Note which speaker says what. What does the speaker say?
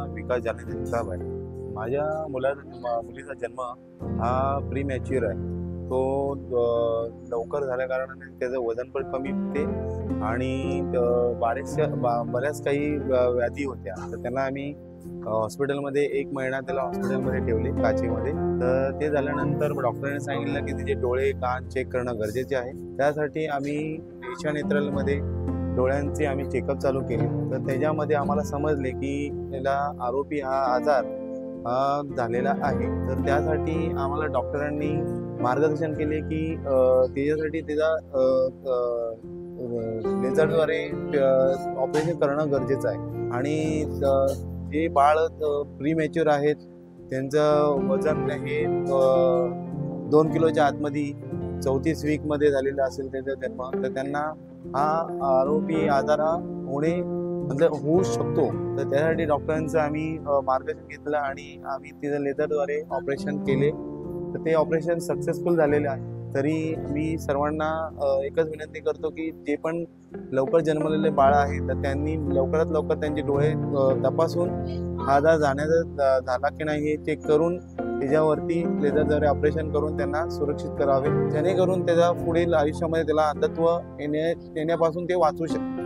Speaker 1: विकास जालने जगताप आहे. माझ्या मुलीचा जन्म हा प्रीमॅच्युअर आहे. तो लवकर झाल्या कारणाने त्याचं वजन पण कमी होते आणि बऱ्याच काही व्याधी होत्या. तर त्यांना आम्ही हॉस्पिटलमध्ये 1 महिना त्याला हॉस्पिटलमध्ये ठेवले काचेमध्ये. तर ते झाल्यानंतर डॉक्टरांनी सांगितलं की तिचे डोळे, कान चेक करणं गरजेचे आहे. त्यासाठी आम्ही ईशा नेत्रालयमध्ये डोळ्यांचे आम्ही चेकअप चालू केले. तर त्याच्यामध्ये आम्हाला समजले की त्याला आरोपी हा आजार झालेला आहे. तर त्यासाठी आम्हाला डॉक्टरांनी मार्गदर्शन केले की त्याच्यासाठी त्याचा लेझरद्वारे ऑपरेशन करणं गरजेचं आहे आणि जे बाळ प्रीमॅच्युअर आहेत त्यांचं वजन हे 2 किलोच्या आतमध्ये 34 वीकमध्ये झालेलं असेल त्यांचा जन्म, तर त्यांना हा आरोपी आजार म्हणजे होऊ शकतो. तर त्यासाठी डॉक्टरांचं आम्ही मार्गदर्शन घेतलं आणि आम्ही तिचं लेझरद्वारे ऑपरेशन केले. तर ते ऑपरेशन सक्सेसफुल झालेलं आहे. तरी मी सर्वांना एकच विनंती करतो की जे पण लवकर जन्मलेले बाळ आहेत तर त्यांनी लवकरात लवकर त्यांचे डोळे तपासून हा आजार झाला की नाही हे चेक करून त्याच्यावरती लेझरद्वारे ऑपरेशन करून त्यांना सुरक्षित करावे, जेणेकरून त्याच्या पुढील आयुष्यामध्ये त्याला अंधत्व येण्यापासून ते वाचू शकते.